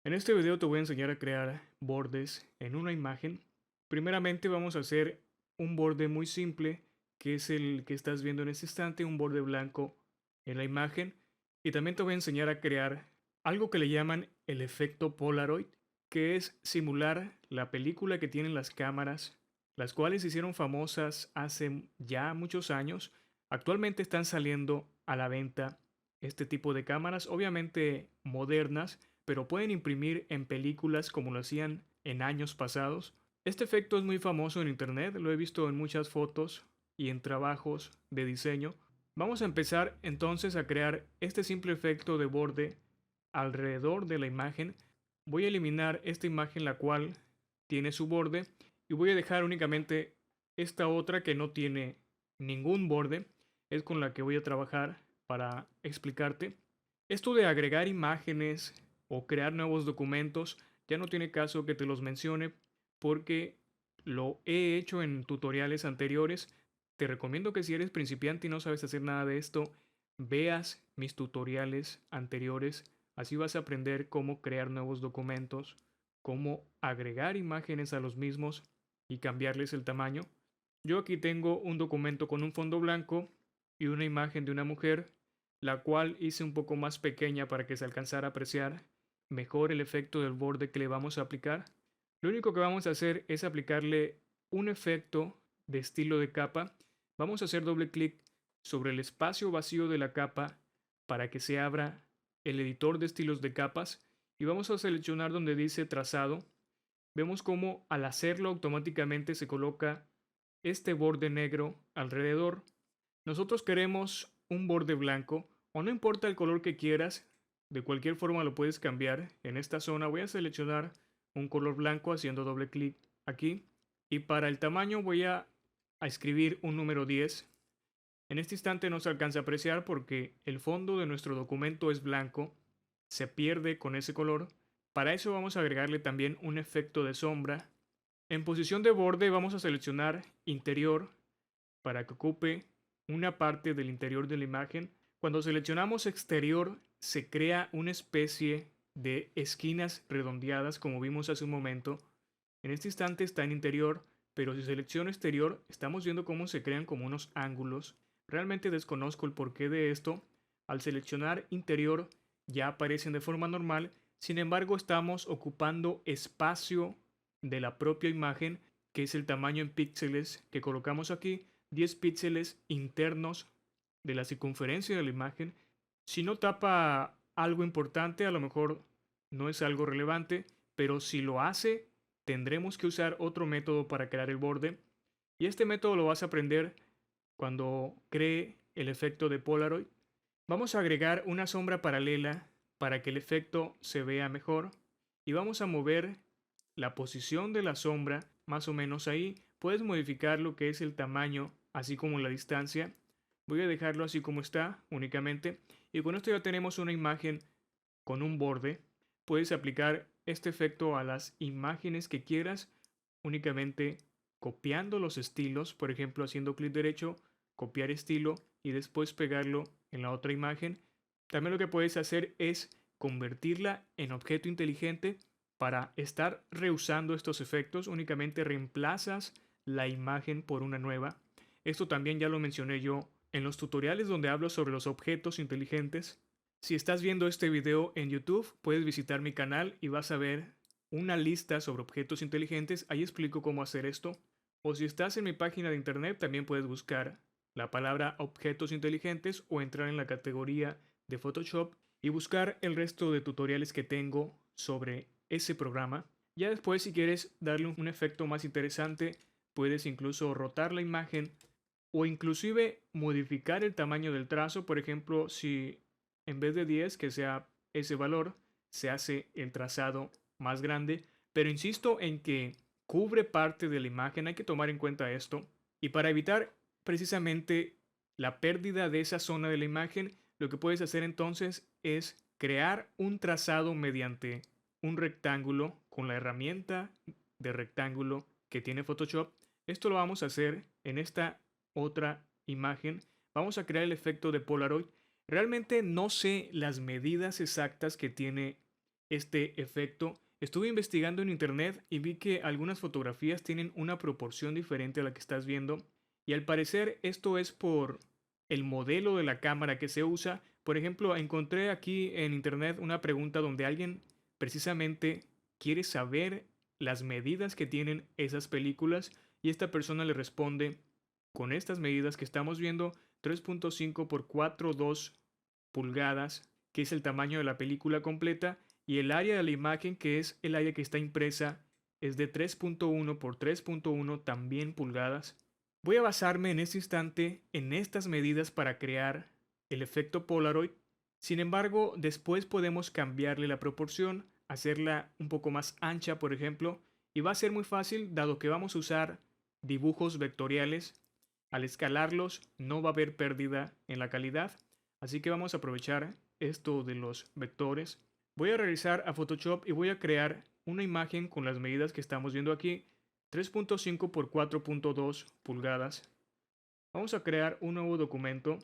En este video te voy a enseñar a crear bordes en una imagen. Primeramente vamos a hacer un borde muy simple, que es el que estás viendo en este instante, un borde blanco en la imagen. Y también te voy a enseñar a crear algo que le llaman el efecto Polaroid, que es simular la película que tienen las cámaras, las cuales se hicieron famosas hace ya muchos años. Actualmente están saliendo a la venta este tipo de cámaras, obviamente modernas, pero pueden imprimir en películas como lo hacían en años pasados. Este efecto es muy famoso en internet, lo he visto en muchas fotos y en trabajos de diseño. Vamos a empezar entonces a crear este simple efecto de borde alrededor de la imagen. Voy a eliminar esta imagen la cual tiene su borde y voy a dejar únicamente esta otra que no tiene ningún borde. Es con la que voy a trabajar para explicarte. Esto de agregar imágenes o crear nuevos documentos ya no tiene caso que te los mencione porque lo he hecho en tutoriales anteriores. Te recomiendo que si eres principiante y no sabes hacer nada de esto, veas mis tutoriales anteriores. Así vas a aprender cómo crear nuevos documentos, cómo agregar imágenes a los mismos y cambiarles el tamaño. Yo aquí tengo un documento con un fondo blanco y una imagen de una mujer, la cual hice un poco más pequeña para que se alcanzara a apreciar mejor el efecto del borde que le vamos a aplicar. Lo único que vamos a hacer es aplicarle un efecto de estilo de capa. Vamos a hacer doble clic sobre el espacio vacío de la capa para que se abra el editor de estilos de capas y vamos a seleccionar donde dice trazado. Vemos cómo al hacerlo automáticamente se coloca este borde negro alrededor. Nosotros queremos un borde blanco o no importa el color que quieras, de cualquier forma lo puedes cambiar. En esta zona voy a seleccionar un color blanco haciendo doble clic aquí y para el tamaño voy a escribir un número 10. En este instante no se alcanza a apreciar porque el fondo de nuestro documento es blanco, se pierde con ese color. Para eso vamos a agregarle también un efecto de sombra. En posición de borde vamos a seleccionar interior para que ocupe una parte del interior de la imagen. Cuando seleccionamos exterior se crea una especie de esquinas redondeadas como vimos hace un momento. En este instante está en interior, pero si selecciono exterior estamos viendo cómo se crean como unos ángulos. Realmente desconozco el porqué de esto. Al seleccionar interior ya aparecen de forma normal, sin embargo estamos ocupando espacio de la propia imagen, que es el tamaño en píxeles que colocamos aquí, 10 píxeles internos de la circunferencia de la imagen. Si no tapa algo importante, a lo mejor no es algo relevante, pero si lo hace, tendremos que usar otro método para crear el borde. Y este método lo vas a aprender cuando cree el efecto de Polaroid. Vamos a agregar una sombra paralela para que el efecto se vea mejor. Y vamos a mover la posición de la sombra más o menos ahí. Puedes modificar lo que es el tamaño, así como la distancia. Voy a dejarlo así como está únicamente. Y con esto ya tenemos una imagen con un borde. Puedes aplicar este efecto a las imágenes que quieras, únicamente copiando los estilos, por ejemplo haciendo clic derecho, copiar estilo y después pegarlo en la otra imagen. También lo que puedes hacer es convertirla en objeto inteligente. Para estar reusando estos efectos únicamente reemplazas la imagen por una nueva. Esto también ya lo mencioné yo en los tutoriales donde hablo sobre los objetos inteligentes. Si estás viendo este video en YouTube, puedes visitar mi canal y vas a ver una lista sobre objetos inteligentes. Ahí explico cómo hacer esto. O si estás en mi página de internet, también puedes buscar la palabra objetos inteligentes o entrar en la categoría de Photoshop y buscar el resto de tutoriales que tengo sobre ese programa. Ya después, si quieres darle un efecto más interesante, puedes incluso rotar la imagen o inclusive modificar el tamaño del trazo. Por ejemplo, si en vez de 10 que sea ese valor, se hace el trazado más grande. Pero insisto en que cubre parte de la imagen, hay que tomar en cuenta esto. Y para evitar precisamente la pérdida de esa zona de la imagen, lo que puedes hacer entonces es crear un trazado mediante un rectángulo con la herramienta de rectángulo que tiene Photoshop. Esto lo vamos a hacer en esta otra imagen. Vamos a crear el efecto de Polaroid. Realmente no sé las medidas exactas que tiene este efecto. Estuve investigando en internet y vi que algunas fotografías tienen una proporción diferente a la que estás viendo, y al parecer esto es por el modelo de la cámara que se usa. Por ejemplo, encontré aquí en internet una pregunta donde alguien precisamente quiere saber las medidas que tienen esas películas, y esta persona le responde: con estas medidas que estamos viendo, 3.5 por 4.2 pulgadas, que es el tamaño de la película completa, y el área de la imagen, que es el área que está impresa, es de 3.1 por 3.1 también pulgadas. Voy a basarme en este instante en estas medidas para crear el efecto Polaroid. Sin embargo, después podemos cambiarle la proporción, hacerla un poco más ancha, por ejemplo, y va a ser muy fácil dado que vamos a usar dibujos vectoriales. Al escalarlos no va a haber pérdida en la calidad, así que vamos a aprovechar esto de los vectores. Voy a regresar a Photoshop y voy a crear una imagen con las medidas que estamos viendo aquí, 3.5 por 4.2 pulgadas. Vamos a crear un nuevo documento,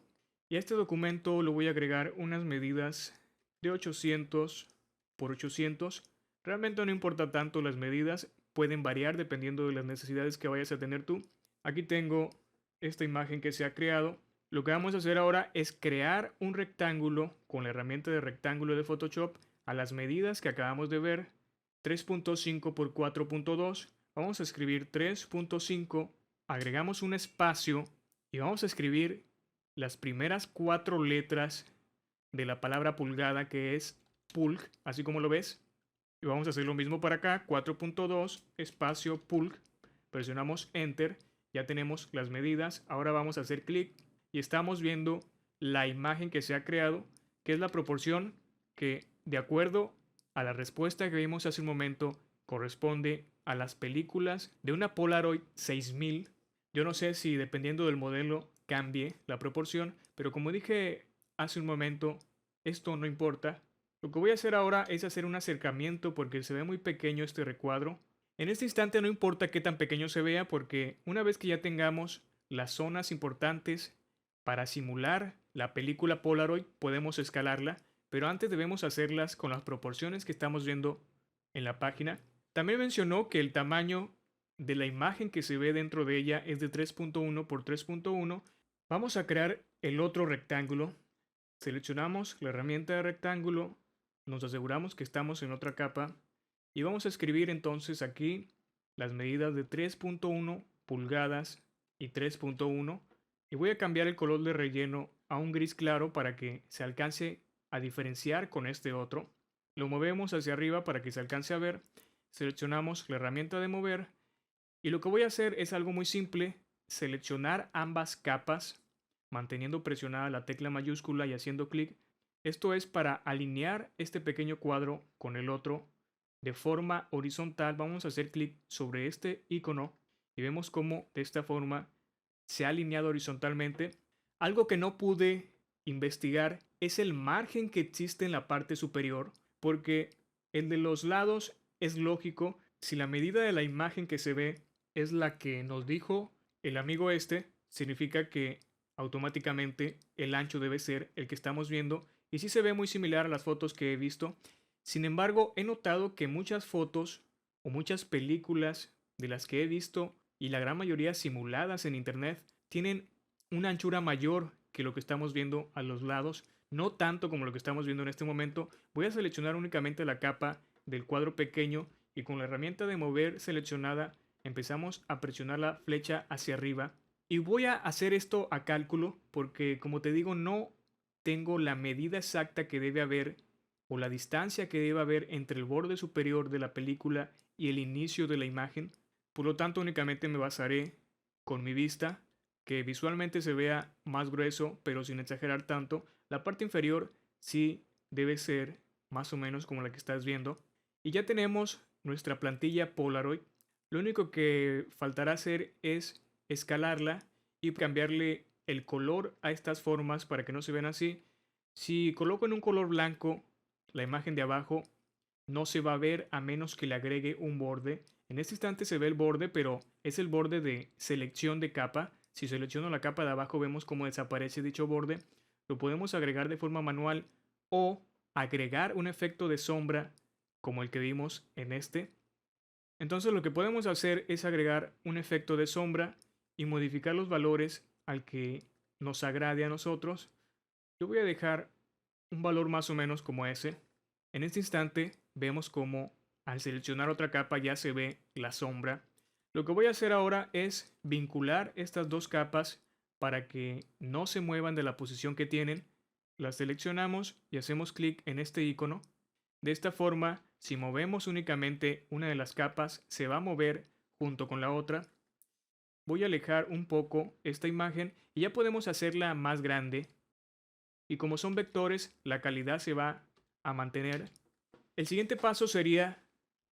y a este documento le voy a agregar unas medidas de 800 por 800. Realmente no importa tanto las medidas, pueden variar dependiendo de las necesidades que vayas a tener tú. Aquí tengo esta imagen que se ha creado. Lo que vamos a hacer ahora es crear un rectángulo con la herramienta de rectángulo de Photoshop a las medidas que acabamos de ver, 3.5 por 4.2. Vamos a escribir 3.5, agregamos un espacio y vamos a escribir las primeras 4 letras de la palabra pulgada, que es pulg, así como lo ves. Y vamos a hacer lo mismo para acá, 4.2 espacio pulg. Presionamos enter, ya tenemos las medidas. Ahora vamos a hacer clic y estamos viendo la imagen que se ha creado, que es la proporción que, de acuerdo a la respuesta que vimos hace un momento, corresponde a las películas de una Polaroid 6000. Yo no sé si dependiendo del modelo cambie la proporción, pero como dije hace un momento, esto no importa. Lo que voy a hacer ahora es hacer un acercamiento porque se ve muy pequeño este recuadro. En este instante no importa qué tan pequeño se vea, porque una vez que ya tengamos las zonas importantes para simular la película Polaroid, podemos escalarla, pero antes debemos hacerlas con las proporciones que estamos viendo en la página. También mencionó que el tamaño de la imagen que se ve dentro de ella es de 3.1 por 3.1. Vamos a crear el otro rectángulo. Seleccionamos la herramienta de rectángulo, nos aseguramos que estamos en otra capa y vamos a escribir entonces aquí las medidas de 3.1 pulgadas y 3.1, y voy a cambiar el color de relleno a un gris claro para que se alcance a diferenciar con este otro. Lo movemos hacia arriba para que se alcance a ver. Seleccionamos la herramienta de mover y lo que voy a hacer es algo muy simple: seleccionar ambas capas manteniendo presionada la tecla mayúscula y haciendo clic. Esto es para alinear este pequeño cuadro con el otro de forma horizontal. Vamos a hacer clic sobre este icono y vemos cómo de esta forma se ha alineado horizontalmente. Algo que no pude investigar es el margen que existe en la parte superior, porque el de los lados es lógico. Si la medida de la imagen que se ve es la que nos dijo el amigo este, significa que automáticamente el ancho debe ser el que estamos viendo, y sí se ve muy similar a las fotos que he visto. Sin embargo, he notado que muchas fotos o muchas películas de las que he visto, y la gran mayoría simuladas en internet, tienen una anchura mayor que lo que estamos viendo a los lados, no tanto como lo que estamos viendo en este momento. Voy a seleccionar únicamente la capa del cuadro pequeño y con la herramienta de mover seleccionada empezamos a presionar la flecha hacia arriba. Y voy a hacer esto a cálculo porque, como te digo, no tengo la medida exacta que debe haber o la distancia que debe haber entre el borde superior de la película y el inicio de la imagen. Por lo tanto, únicamente me basaré con mi vista, que visualmente se vea más grueso, pero sin exagerar tanto. La parte inferior sí debe ser más o menos como la que estás viendo. Y ya tenemos nuestra plantilla Polaroid. Lo único que faltará hacer es escalarla y cambiarle el color a estas formas para que no se vean así. Si coloco en un color blanco la imagen de abajo, no se va a ver a menos que le agregue un borde. En este instante se ve el borde, pero es el borde de selección de capa. Si selecciono la capa de abajo vemos cómo desaparece dicho borde. Lo podemos agregar de forma manual o agregar un efecto de sombra como el que vimos en este. Entonces lo que podemos hacer es agregar un efecto de sombra y modificar los valores al que nos agrade a nosotros. Yo voy a dejar un valor más o menos como ese. En este instante vemos como al seleccionar otra capa ya se ve la sombra. Lo que voy a hacer ahora es vincular estas dos capas para que no se muevan de la posición que tienen. Las seleccionamos y hacemos clic en este icono. De esta forma, si movemos únicamente una de las capas, se va a mover junto con la otra. Voy a alejar un poco esta imagen y ya podemos hacerla más grande. Y como son vectores, la calidad se va a mantener. El siguiente paso sería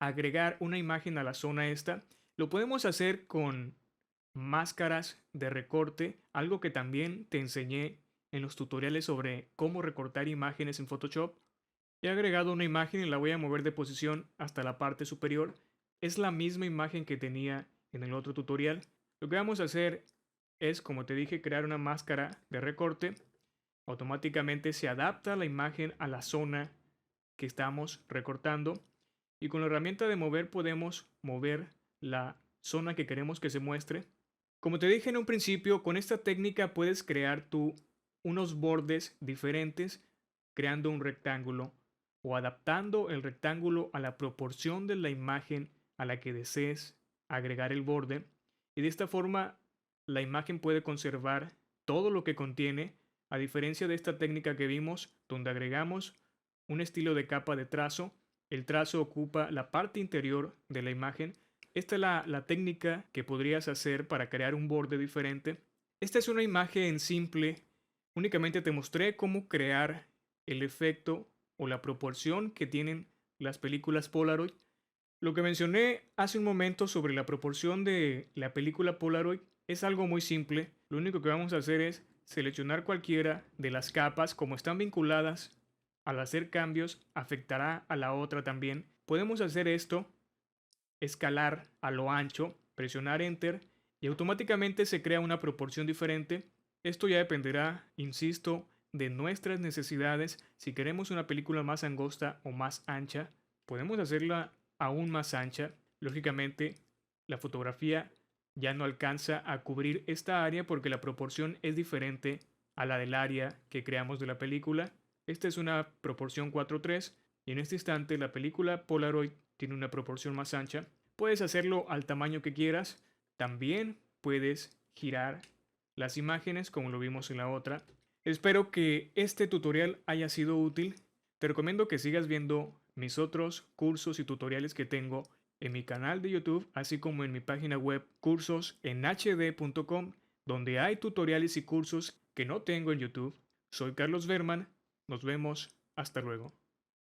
agregar una imagen a la zona esta. Lo podemos hacer con máscaras de recorte, algo que también te enseñé en los tutoriales sobre cómo recortar imágenes en Photoshop. He agregado una imagen y la voy a mover de posición hasta la parte superior. Es la misma imagen que tenía en el otro tutorial. Lo que vamos a hacer es, como te dije, crear una máscara de recorte. Automáticamente se adapta la imagen a la zona que estamos recortando y con la herramienta de mover podemos mover la zona que queremos que se muestre. Como te dije en un principio, con esta técnica puedes crear tú unos bordes diferentes creando un rectángulo o adaptando el rectángulo a la proporción de la imagen a la que desees agregar el borde, y de esta forma la imagen puede conservar todo lo que contiene, a diferencia de esta técnica que vimos donde agregamos un estilo de capa de trazo. El trazo ocupa la parte interior de la imagen. Esta es la técnica que podrías hacer para crear un borde diferente. Esta es una imagen simple. Únicamente te mostré cómo crear el efecto o la proporción que tienen las películas Polaroid. Lo que mencioné hace un momento sobre la proporción de la película Polaroid es algo muy simple. Lo único que vamos a hacer es seleccionar cualquiera de las capas. Como están vinculadas, al hacer cambios afectará a la otra también. Podemos hacer esto, escalar a lo ancho, presionar Enter y automáticamente se crea una proporción diferente. Esto ya dependerá, insisto, de nuestras necesidades. Si queremos una película más angosta o más ancha, podemos hacerla aún más ancha. Lógicamente, la fotografía ya no alcanza a cubrir esta área porque la proporción es diferente a la del área que creamos de la película. Esta es una proporción 4:3 y en este instante la película Polaroid tiene una proporción más ancha. Puedes hacerlo al tamaño que quieras. También puedes girar las imágenes como lo vimos en la otra. Espero que este tutorial haya sido útil. Te recomiendo que sigas viendo mis otros cursos y tutoriales que tengo en mi canal de YouTube, así como en mi página web cursosenhd.com, donde hay tutoriales y cursos que no tengo en YouTube. Soy Carlos Berman. Nos vemos. Hasta luego.